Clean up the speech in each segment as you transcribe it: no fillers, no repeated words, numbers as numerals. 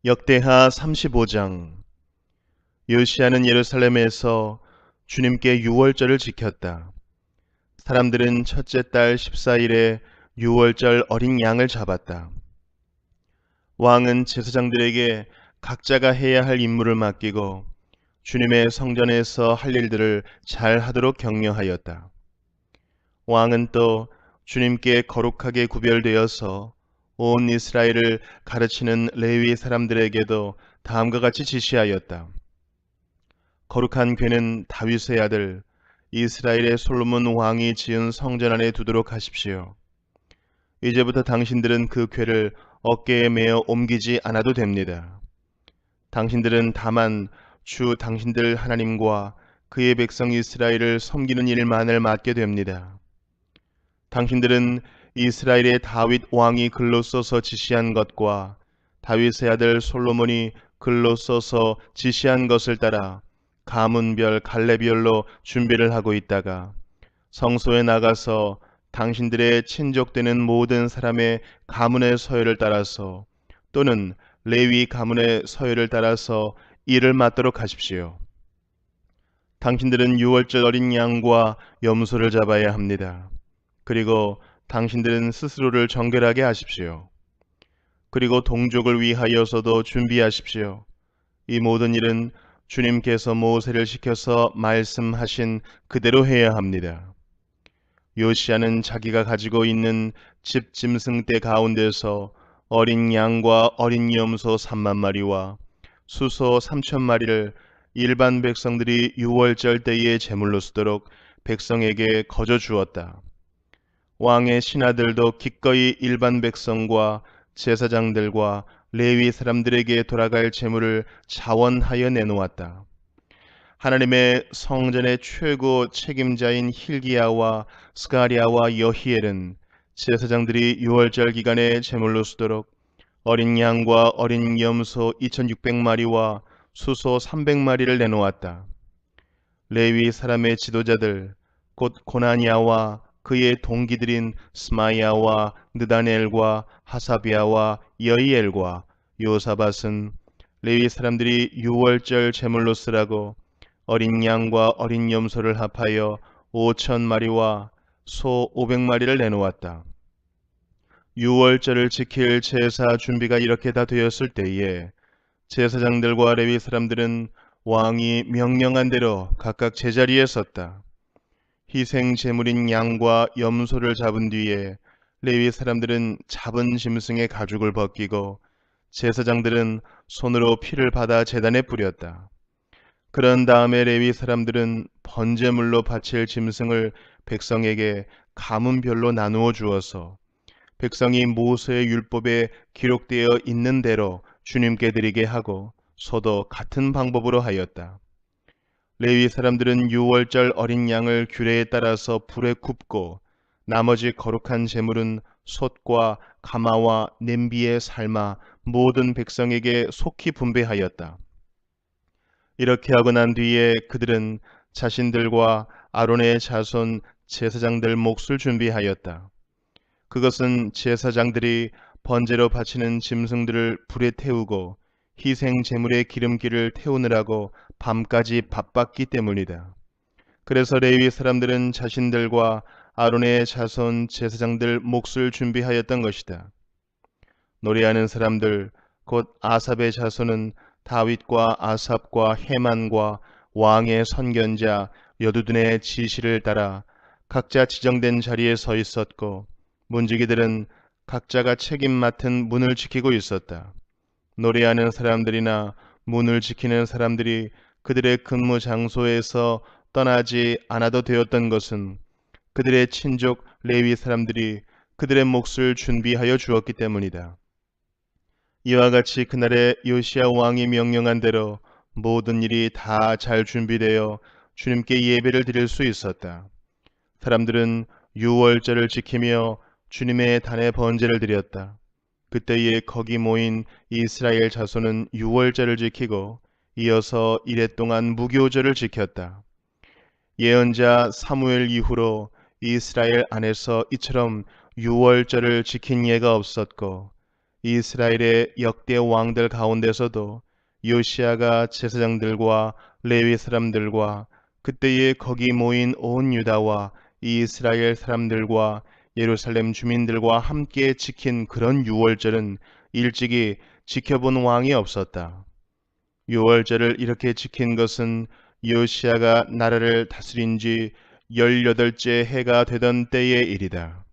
역대하 35장. 요시야는 예루살렘에서 주님께 유월절을 지켰다. 사람들은 첫째 달 14일에 유월절 어린 양을 잡았다. 왕은 제사장들에게 각자가 해야 할 임무를 맡기고 주님의 성전에서 할 일들을 잘 하도록 격려하였다. 왕은 또 주님께 거룩하게 구별되어서 온 이스라엘을 가르치는 레위 사람들에게도 다음과 같이 지시하였다. 거룩한 궤는 다윗의 아들 이스라엘의 솔로몬 왕이 지은 성전 안에 두도록 하십시오. 이제부터 당신들은 그 궤를 어깨에 메어 옮기지 않아도 됩니다. 당신들은 다만 주 당신들 하나님과 그의 백성 이스라엘을 섬기는 일만을 맡게 됩니다. 당신들은 이스라엘의 다윗 왕이 글로 써서 지시한 것과 다윗의 아들 솔로몬이 글로 써서 지시한 것을 따라 가문별 갈래별로 준비를 하고 있다가 성소에 나가서 당신들의 친족되는 모든 사람의 가문의 서열을 따라서 또는 레위 가문의 서열을 따라서 일을 맡도록 하십시오. 당신들은 유월절 어린 양과 염소를 잡아야 합니다. 그리고 당신들은 스스로를 정결하게 하십시오. 그리고 동족을 위하여서도 준비하십시오. 이 모든 일은 주님께서 모세를 시켜서 말씀하신 그대로 해야 합니다. 요시야는 자기가 가지고 있는 집 짐승 떼 가운데서 어린 양과 어린 염소 3만 마리와 수소 3천 마리를 일반 백성들이 유월절 때에 제물로 쓰도록 백성에게 거저 주었다. 왕의 신하들도 기꺼이 일반 백성과 제사장들과 레위 사람들에게 돌아갈 제물을 자원하여 내놓았다. 하나님의 성전의 최고 책임자인 힐기야와 스가리야와 여히엘은 제사장들이 유월절 기간에 제물로 쓰도록 어린 양과 어린 염소 2600마리와 수소 300마리를 내놓았다. 레위 사람의 지도자들 곧 고나니아와 그의 동기들인 스마야와 느다넬과 하사비아와 여이엘과 요사밧은 레위 사람들이 유월절 제물로 쓰라고 어린 양과 어린 염소를 합하여 5천 마리와 소 500마리를 내놓았다. 유월절을 지킬 제사 준비가 이렇게 다 되었을 때에 제사장들과 레위 사람들은 왕이 명령한 대로 각각 제자리에 섰다. 희생 제물인 양과 염소를 잡은 뒤에 레위 사람들은 잡은 짐승의 가죽을 벗기고 제사장들은 손으로 피를 받아 제단에 뿌렸다. 그런 다음에 레위 사람들은 번제물로 바칠 짐승을 백성에게 가문별로 나누어 주어서 백성이 모세의 율법에 기록되어 있는 대로 주님께 드리게 하고 소도 같은 방법으로 하였다. 레위 사람들은 유월절 어린 양을 규례에 따라서 불에 굽고 나머지 거룩한 제물은 솥과 가마와 냄비에 삶아 모든 백성에게 속히 분배하였다. 이렇게 하고 난 뒤에 그들은 자신들과 아론의 자손 제사장들 몫을 준비하였다. 그것은 제사장들이 번제로 바치는 짐승들을 불에 태우고 희생 제물의 기름기를 태우느라고 밤까지 바빴기 때문이다. 그래서 레위 사람들은 자신들과 아론의 자손 제사장들 몫을 준비하였던 것이다. 노래하는 사람들 곧 아삽의 자손은 다윗과 아삽과 헤만과 왕의 선견자 여두둔의 지시를 따라 각자 지정된 자리에 서 있었고 문지기들은 각자가 책임 맡은 문을 지키고 있었다. 노래하는 사람들이나 문을 지키는 사람들이 그들의 근무 장소에서 떠나지 않아도 되었던 것은 그들의 친족 레위 사람들이 그들의 몫을 준비하여 주었기 때문이다. 이와 같이 그날에 요시야 왕이 명령한 대로 모든 일이 다 잘 준비되어 주님께 예배를 드릴 수 있었다. 사람들은 유월절을 지키며 주님의 단에 번제를 드렸다. 그때에 거기 모인 이스라엘 자손은 유월절을 지키고 이어서 이레 동안 무교절을 지켰다. 예언자 사무엘 이후로 이스라엘 안에서 이처럼 유월절을 지킨 예가 없었고 이스라엘의 역대 왕들 가운데서도 요시아가 제사장들과 레위 사람들과 그때에 거기 모인 온 유다와 이스라엘 사람들과 예루살렘 주민들과 함께 지킨 그런 유월절은 일찍이 지켜본 왕이 없었다. 유월절을 이렇게 지킨 것은 요시아가 나라를 다스린 지 18째 해가 되던 때의 일이다.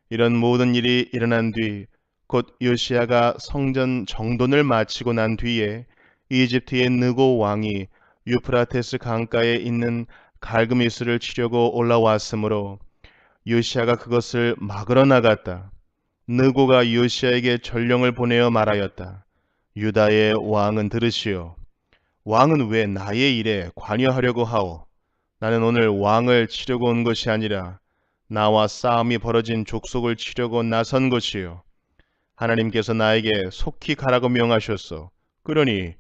이런 모든 일이 일어난 뒤 곧 요시아가 성전 정돈을 마치고 난 뒤에 이집트의 느고 왕이 유프라테스 강가에 있는 갈그미스를 치려고 올라왔으므로 요시아가 그것을 막으러 나갔다. 느고가 요시아에게 전령을 보내어 말하였다. 유다의 왕은 들으시오. 왕은 왜 나의 일에 관여하려고 하오? 나는 오늘 왕을 치려고 온 것이 아니라 나와 싸움이 벌어진 족속을 치려고 나선 것이요. 하나님께서 나에게 속히 가라고 명하셨소. 그러니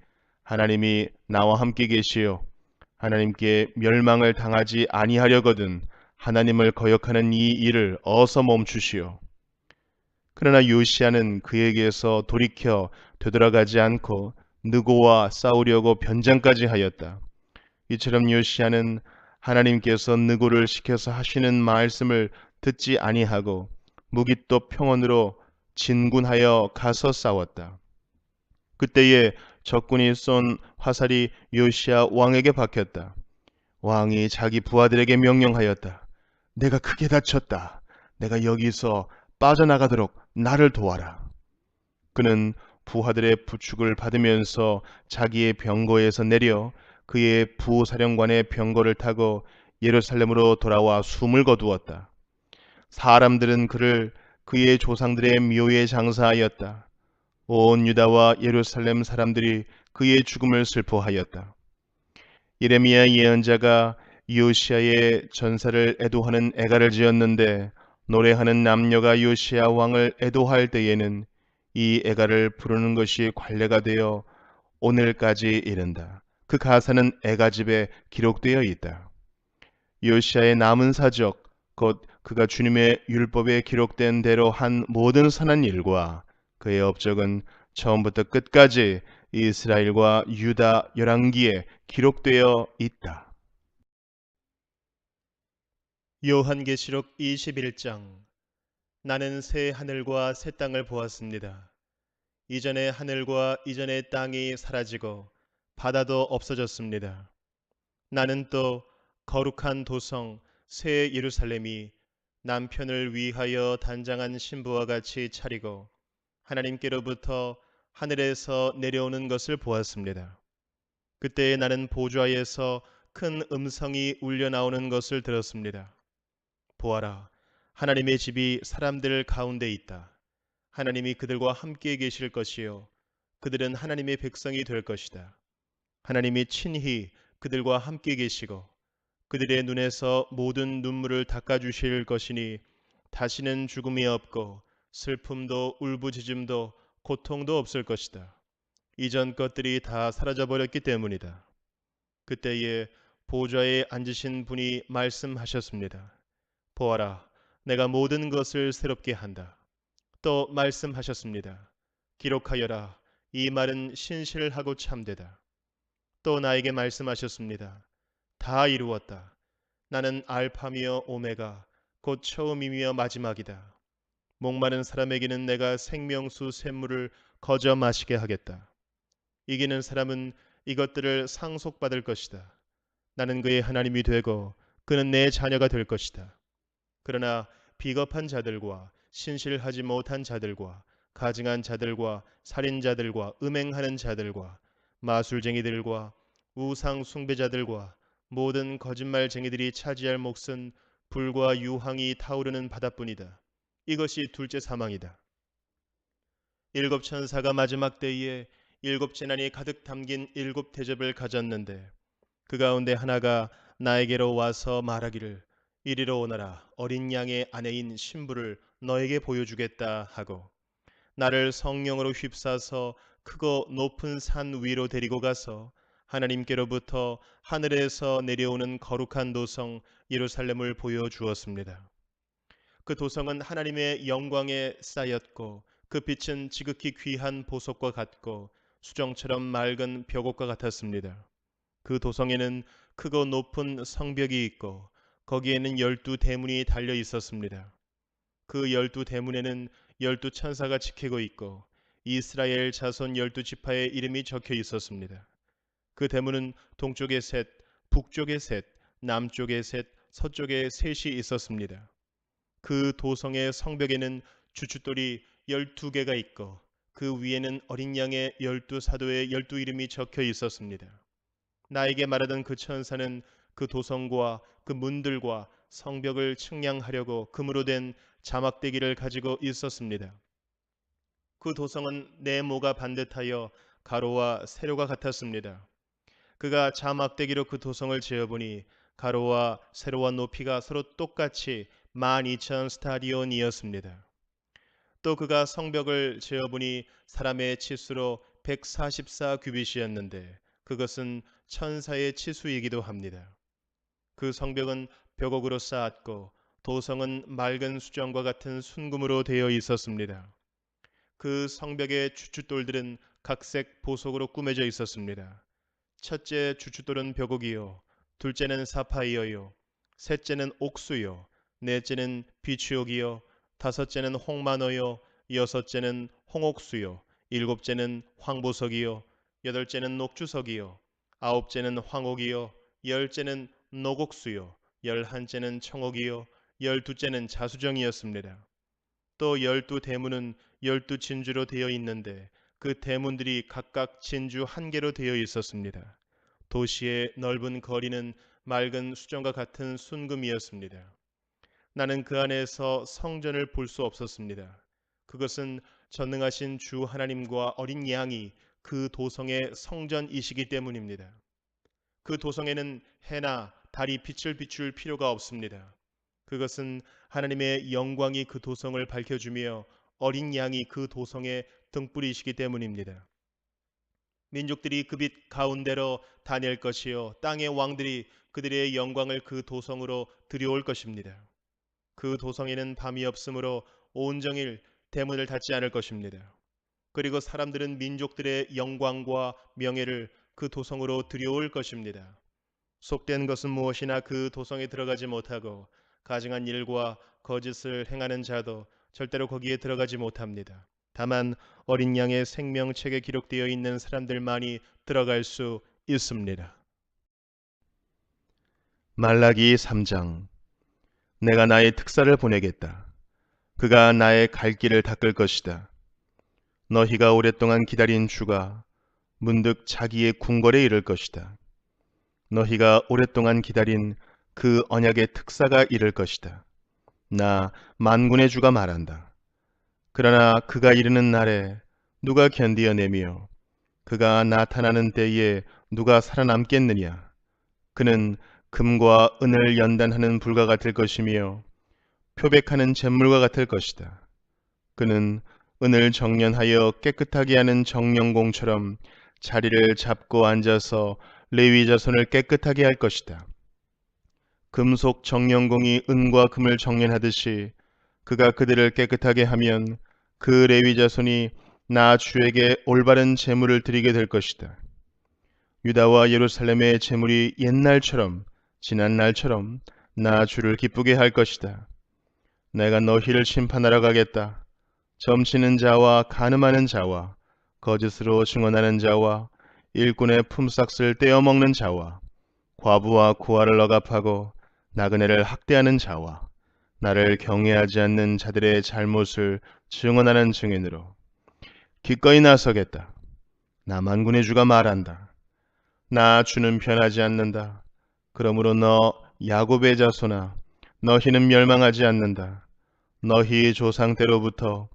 하나님이 나와 함께 계시오. 하나님께 멸망을 당하지 아니하려거든 하나님을 거역하는 이 일을 어서 멈추시오. 그러나 요시아는 그에게서 돌이켜 되돌아가지 않고 느고와 싸우려고 변장까지 하였다. 이처럼 요시아는 하나님께서 느고를 시켜서 하시는 말씀을 듣지 아니하고 무깃도 평원으로 진군하여 가서 싸웠다. 그때에 적군이 쏜 화살이 요시아 왕에게 박혔다. 왕이 자기 부하들에게 명령하였다. 내가 크게 다쳤다. 내가 여기서 빠져나가도록 나를 도와라. 그는 부하들의 부축을 받으면서 자기의 병거에서 내려 그의 부사령관의 병거를 타고 예루살렘으로 돌아와 숨을 거두었다. 사람들은 그를 그의 조상들의 묘에 장사하였다. 온 유다와 예루살렘 사람들이 그의 죽음을 슬퍼하였다. 예레미야 예언자가 요시아의 전사를 애도하는 애가를 지었는데 노래하는 남녀가 요시아 왕을 애도할 때에는 이 애가를 부르는 것이 관례가 되어 오늘까지 이른다. 그 가사는 애가집에 기록되어 있다. 요시아의 남은 사적, 곧 그가 주님의 율법에 기록된 대로 한 모든 선한 일과 그의 업적은 처음부터 끝까지 이스라엘과 유다 열왕기에 기록되어 있다. 요한계시록 21장. 나는 새 하늘과 새 땅을 보았습니다. 이전의 하늘과 이전의 땅이 사라지고 바다도 없어졌습니다. 나는 또 거룩한 도성 새 예루살렘이 남편을 위하여 단장한 신부와 같이 차리고 하나님께로부터 하늘에서 내려오는 것을 보았습니다. 그때 나는 보좌에서 큰 음성이 울려 나오는 것을 들었습니다. 보아라, 하나님의 집이 사람들 가운데 있다. 하나님이 그들과 함께 계실 것이요, 그들은 하나님의 백성이 될 것이다. 하나님이 친히 그들과 함께 계시고 그들의 눈에서 모든 눈물을 닦아주실 것이니 다시는 죽음이 없고 슬픔도 울부짖음도 고통도 없을 것이다. 이전 것들이 다 사라져 버렸기 때문이다. 그때에 보좌에 앉으신 분이 말씀하셨습니다. 보아라, 내가 모든 것을 새롭게 한다. 또 말씀하셨습니다. 기록하여라. 이 말은 신실하고 참되다. 또 나에게 말씀하셨습니다. 다 이루었다. 나는 알파며 오메가, 곧 처음이며 마지막이다. 목마른 사람에게는 내가 생명수 샘물을 거저 마시게 하겠다. 이기는 사람은 이것들을 상속받을 것이다. 나는 그의 하나님이 되고 그는 내 자녀가 될 것이다. 그러나 비겁한 자들과 신실하지 못한 자들과 가증한 자들과 살인자들과 음행하는 자들과 마술쟁이들과 우상 숭배자들과 모든 거짓말쟁이들이 차지할 몫은 불과 유황이 타오르는 바다뿐이다. 이것이 둘째 사망이다. 일곱 천사가 마지막 때에 일곱 재난이 가득 담긴 일곱 대접을 가졌는데 그 가운데 하나가 나에게로 와서 말하기를 이리로 오너라. 어린 양의 아내인 신부를 너에게 보여주겠다 하고 나를 성령으로 휩싸서 크고 높은 산 위로 데리고 가서 하나님께로부터 하늘에서 내려오는 거룩한 도성 예루살렘을 보여주었습니다. 그 도성은 하나님의 영광에 쌓였고 그 빛은 지극히 귀한 보석과 같고 수정처럼 맑은 벽옥과 같았습니다. 그 도성에는 크고 높은 성벽이 있고 거기에는 12대문이 달려 있었습니다. 그 12대문에는 12천사가 지키고 있고 이스라엘 자손 12지파의 이름이 적혀 있었습니다. 그 대문은 동쪽에 셋, 북쪽에 셋, 남쪽에 셋, 서쪽에 셋이 있었습니다. 그 도성의 성벽에는 주춧돌이 12개가 있고 그 위에는 어린 양의 12사도의 12이름이 적혀 있었습니다. 나에게 말하던 그 천사는 그 도성과 그 문들과 성벽을 측량하려고 금으로 된 자막대기를 가지고 있었습니다. 그 도성은 네모가 반듯하여 가로와 세로가 같았습니다. 그가 자막대기로 그 도성을 재어보니 가로와 세로와 높이가 서로 똑같이 12,000 스타디온이었습니다. 또 그가 성벽을 재어보니 사람의 치수로 144 규빗이었는데 그것은 천사의 치수이기도 합니다. 그 성벽은 벽옥으로 쌓았고 도성은 맑은 수정과 같은 순금으로 되어 있었습니다. 그 성벽의 주춧돌들은 각색 보석으로 꾸며져 있었습니다. 첫째 주춧돌은 벽옥이요, 둘째는 사파이어요, 셋째는 옥수요, 넷째는 비추옥이요, 다섯째는 홍마노요, 여섯째는 홍옥수요, 일곱째는 황보석이요, 여덟째는 녹주석이요, 아홉째는 황옥이요, 열째는 녹옥수요, 열한째는 청옥이요, 열두째는 자수정이었습니다. 또 12대문은 12진주로 되어 있는데 그 대문들이 각각 진주 한 개로 되어 있었습니다. 도시의 넓은 거리는 맑은 수정과 같은 순금이었습니다. 나는 그 안에서 성전을 볼 수 없었습니다. 그것은 전능하신 주 하나님과 어린 양이 그 도성의 성전이시기 때문입니다. 그 도성에는 해나 달이 빛을 비출 필요가 없습니다. 그것은 하나님의 영광이 그 도성을 밝혀주며 어린 양이 그 도성의 등불이시기 때문입니다. 민족들이 그 빛 가운데로 다닐 것이요 땅의 왕들이 그들의 영광을 그 도성으로 들여올 것입니다. 그 도성에는 밤이 없으므로 온종일 대문을 닫지 않을 것입니다. 그리고 사람들은 민족들의 영광과 명예를 그 도성으로 들여올 것입니다. 속된 것은 무엇이나 그 도성에 들어가지 못하고 가증한 일과 거짓을 행하는 자도 절대로 거기에 들어가지 못합니다. 다만 어린 양의 생명책에 기록되어 있는 사람들만이 들어갈 수 있습니다. 말라기 3장. 내가 나의 특사를 보내겠다. 그가 나의 갈 길을 닦을 것이다. 너희가 오랫동안 기다린 주가 문득 자기의 궁궐에 이를 것이다. 너희가 오랫동안 기다린 그 언약의 특사가 이를 것이다. 나 만군의 주가 말한다. 그러나 그가 이르는 날에 누가 견디어내며 그가 나타나는 때에 누가 살아남겠느냐? 그는 금과 은을 연단하는 불과 같을 것이며 표백하는 잿물과 같을 것이다. 그는 은을 정련하여 깨끗하게 하는 정령공처럼 자리를 잡고 앉아서 레위 자손을 깨끗하게 할 것이다. 금속 정령공이 은과 금을 정련하듯이 그가 그들을 깨끗하게 하면 그 레위 자손이 나 주에게 올바른 제물을 드리게 될 것이다. 유다와 예루살렘의 제물이 옛날처럼 지난 날처럼 나 주를 기쁘게 할 것이다. 내가 너희를 심판하러 가겠다. 점치는 자와 간음하는 자와 거짓으로 증언하는 자와 일꾼의 품삯을 떼어먹는 자와 과부와 고아를 억압하고 나그네를 학대하는 자와 나를 경외하지 않는 자들의 잘못을 증언하는 증인으로 기꺼이 나서겠다. 나 만군의 주가 말한다. 나 주는 변하지 않는다. 그러므로 너 야곱의 자손아, 너희는 멸망하지 않는다. 너희 조상 때로부터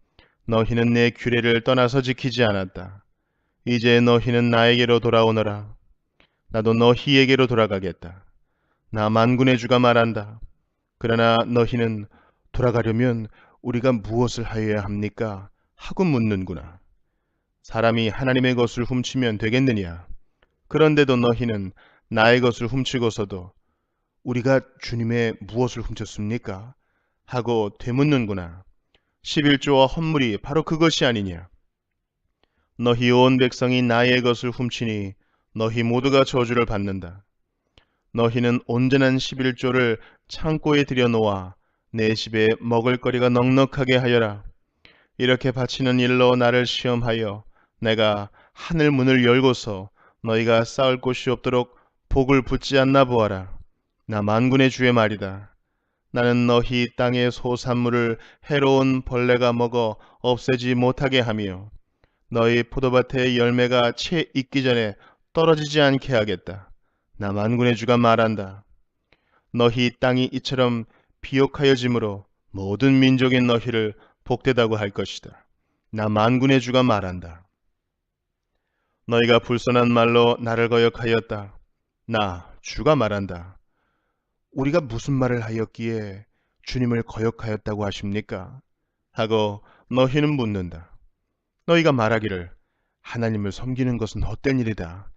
너희는 내 규례를 떠나서 지키지 않았다. 이제 너희는 나에게로 돌아오너라. 나도 너희에게로 돌아가겠다. 나 만군의 주가 말한다. 그러나 너희는 돌아가려면 우리가 무엇을 하여야 합니까? 하고 묻는구나. 사람이 하나님의 것을 훔치면 되겠느냐? 그런데도 너희는 나의 것을 훔치고서도 우리가 주님의 무엇을 훔쳤습니까? 하고 되묻는구나. 십일조와 헌물이 바로 그것이 아니냐. 너희 온 백성이 나의 것을 훔치니 너희 모두가 저주를 받는다. 너희는 온전한 십일조를 창고에 들여놓아 내 집에 먹을거리가 넉넉하게 하여라. 이렇게 바치는 일로 나를 시험하여 내가 하늘 문을 열고서 너희가 쌓을 곳이 없도록 복을 붓지 않나 보아라. 나 만군의 주의 말이다. 나는 너희 땅의 소산물을 해로운 벌레가 먹어 없애지 못하게 하며 너희 포도밭의 열매가 채 익기 전에 떨어지지 않게 하겠다. 나 만군의 주가 말한다. 너희 땅이 이처럼 비옥하여짐으로 모든 민족인 너희를 복되다고 할 것이다. 나 만군의 주가 말한다. 너희가 불손한 말로 나를 거역하였다. 나 주가 말한다. 우리가 무슨 말을 하였기에 주님을 거역하였다고 하십니까? 하고 너희는 묻는다. 너희가 말하기를 하나님을 섬기는 것은 헛된 일이다.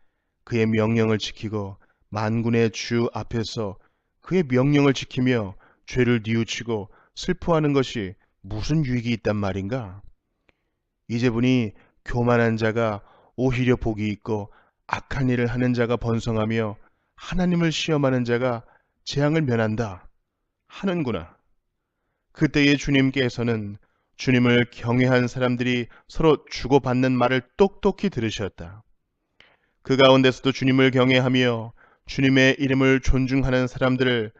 그의 명령을 지키고 만군의 주 앞에서 그의 명령을 지키며 죄를 뉘우치고 슬퍼하는 것이 무슨 유익이 있단 말인가? 이제 보니 교만한 자가 오히려 복이 있고 악한 일을 하는 자가 번성하며 하나님을 시험하는 자가 재앙을 면한다 하는구나. 그때에 주님께서는 주님을 경외한 사람들이 서로 주고받는 말을 똑똑히 들으셨다. 그 가운데서도 주님을 경외하며 주님의 이름을 존중하는 사람들을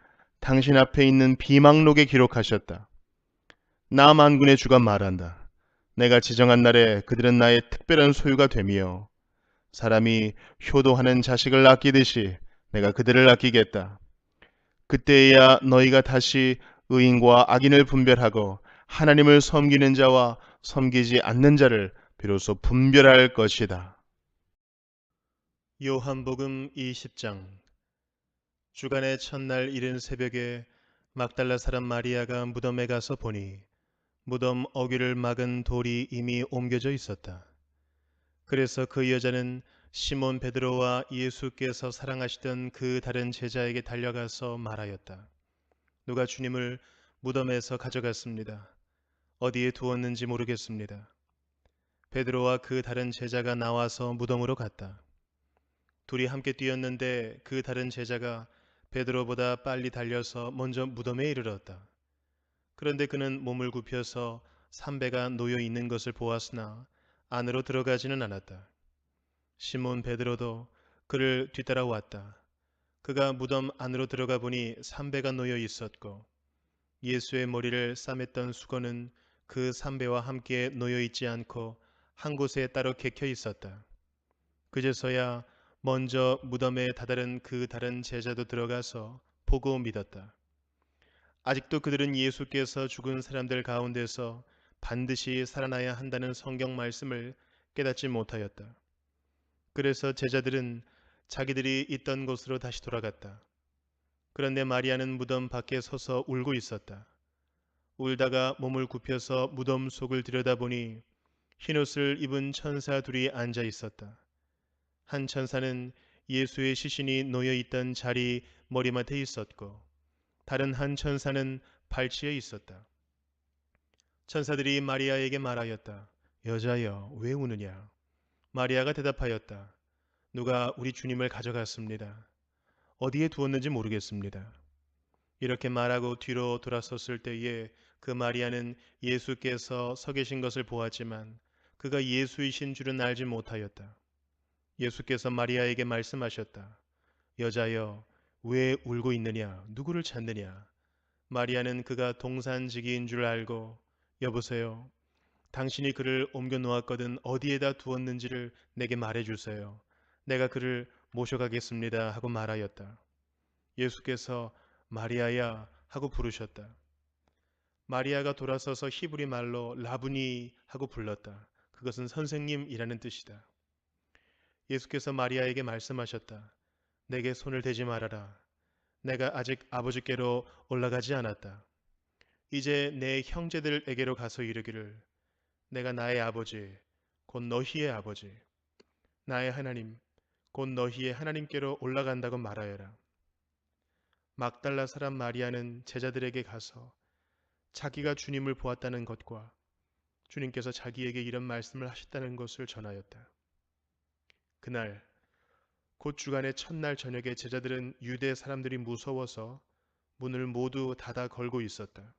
당신 앞에 있는 비망록에 기록하셨다. 나 만군의 주가 말한다. 내가 지정한 날에 그들은 나의 특별한 소유가 되며 사람이 효도하는 자식을 아끼듯이 내가 그들을 아끼겠다. 그때에야 너희가 다시 의인과 악인을 분별하고 하나님을 섬기는 자와 섬기지 않는 자를 비로소 분별할 것이다. 요한복음 20장. 주간의 첫날 이른 새벽에 막달라 사람 마리아가 무덤에 가서 보니 무덤 어귀를 막은 돌이 이미 옮겨져 있었다. 그래서 그 여자는 시몬 베드로와 예수께서 사랑하시던 그 다른 제자에게 달려가서 말하였다. 누가 주님을 무덤에서 가져갔습니다. 어디에 두었는지 모르겠습니다. 베드로와 그 다른 제자가 나와서 무덤으로 갔다. 둘이 함께 뛰었는데 그 다른 제자가 베드로보다 빨리 달려서 먼저 무덤에 이르렀다. 그런데 그는 몸을 굽혀서 삼배가 놓여 있는 것을 보았으나 안으로 들어가지는 않았다. 시몬 베드로도 그를 뒤따라왔다. 그가 무덤 안으로 들어가 보니 삼배가 놓여 있었고 예수의 머리를 싸맸던 수건은 그 삼배와 함께 놓여 있지 않고 한 곳에 따로 객혀 있었다. 그제서야 먼저 무덤에 다다른 그 다른 제자도 들어가서 보고 믿었다. 아직도 그들은 예수께서 죽은 사람들 가운데서 반드시 살아나야 한다는 성경 말씀을 깨닫지 못하였다. 그래서 제자들은 자기들이 있던 곳으로 다시 돌아갔다. 그런데 마리아는 무덤 밖에 서서 울고 있었다. 울다가 몸을 굽혀서 무덤 속을 들여다보니 흰옷을 입은 천사 둘이 앉아 있었다. 한 천사는 예수의 시신이 놓여 있던 자리 머리맡에 있었고 다른 한 천사는 발치에 있었다. 천사들이 마리아에게 말하였다. 여자여, 왜 우느냐? 마리아가 대답하였다. 누가 우리 주님을 가져갔습니다. 어디에 두었는지 모르겠습니다. 이렇게 말하고 뒤로 돌아섰을 때에 그 마리아는 예수께서 서 계신 것을 보았지만 그가 예수이신 줄은 알지 못하였다. 예수께서 마리아에게 말씀하셨다. 여자여, 왜 울고 있느냐? 누구를 찾느냐? 마리아는 그가 동산지기인 줄 알고 여보세요. 당신이 그를 옮겨 놓았거든 어디에다 두었는지를 내게 말해주세요. 내가 그를 모셔가겠습니다 하고 말하였다. 예수께서 마리아야 하고 부르셨다. 마리아가 돌아서서 히브리 말로 라부니 하고 불렀다. 그것은 선생님이라는 뜻이다. 예수께서 마리아에게 말씀하셨다. 내게 손을 대지 말아라. 내가 아직 아버지께로 올라가지 않았다. 이제 내 형제들에게로 가서 이르기를 내가 나의 아버지 곧 너희의 아버지 나의 하나님 곧 너희의 하나님께로 올라간다고 말하여라. 막달라 사람 마리아는 제자들에게 가서 자기가 주님을 보았다는 것과 주님께서 자기에게 이런 말씀을 하셨다는 것을 전하였다. 그날 곧 주간의 첫날 저녁에 제자들은 유대 사람들이 무서워서 문을 모두 닫아 걸고 있었다.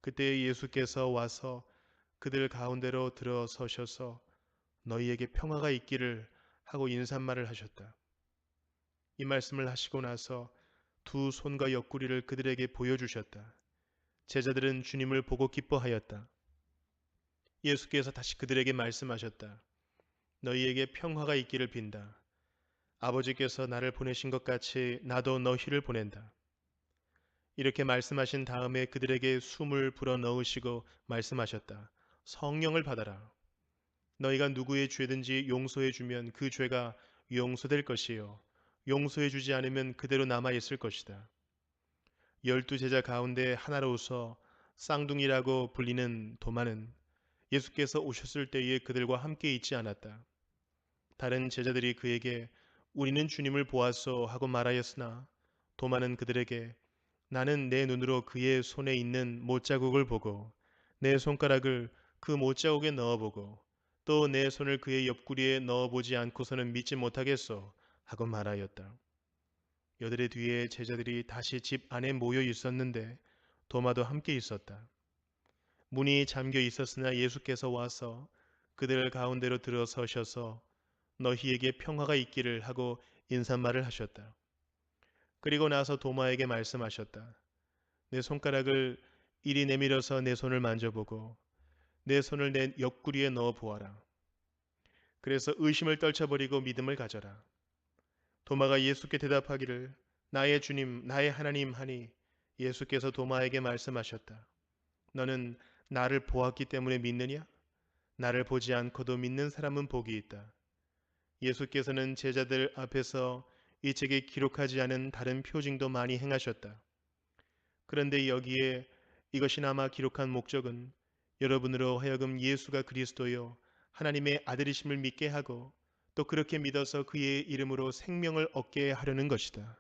그때 예수께서 와서 그들 가운데로 들어서셔서 너희에게 평화가 있기를 하고 인사말을 하셨다. 이 말씀을 하시고 나서 두 손과 옆구리를 그들에게 보여주셨다. 제자들은 주님을 보고 기뻐하였다. 예수께서 다시 그들에게 말씀하셨다. 너희에게 평화가 있기를 빈다. 아버지께서 나를 보내신 것 같이 나도 너희를 보낸다. 이렇게 말씀하신 다음에 그들에게 숨을 불어 넣으시고 말씀하셨다. 성령을 받아라. 너희가 누구의 죄든지 용서해 주면 그 죄가 용서될 것이요. 용서해 주지 않으면 그대로 남아 있을 것이다. 12 제자 가운데 하나로서 쌍둥이라고 불리는 도마는 예수께서 오셨을 때에 그들과 함께 있지 않았다. 다른 제자들이 그에게 우리는 주님을 보았소 하고 말하였으나 도마는 그들에게 나는 내 눈으로 그의 손에 있는 못자국을 보고 내 손가락을 그 못자국에 넣어보고 또 내 손을 그의 옆구리에 넣어보지 않고서는 믿지 못하겠소 하고 말하였다. 여들의 뒤에 제자들이 다시 집 안에 모여 있었는데 도마도 함께 있었다. 문이 잠겨 있었으나 예수께서 와서 그들 가운데로 들어서셔서 너희에게 평화가 있기를 하고 인사말을 하셨다. 그리고 나서 도마에게 말씀하셨다. 내 손가락을 이리 내밀어서 내 손을 만져보고 내 손을 내 옆구리에 넣어 보아라. 그래서 의심을 떨쳐버리고 믿음을 가져라. 도마가 예수께 대답하기를 나의 주님, 나의 하나님 하니 예수께서 도마에게 말씀하셨다. 너는 나를 보았기 때문에 믿느냐? 나를 보지 않고도 믿는 사람은 복이 있다. 예수께서는 제자들 앞에서 이 책에 기록하지 않은 다른 표징도 많이 행하셨다. 그런데 여기에 이것이나마 기록한 목적은 여러분으로 하여금 예수가 그리스도요 하나님의 아들이심을 믿게 하고 또 그렇게 믿어서 그의 이름으로 생명을 얻게 하려는 것이다.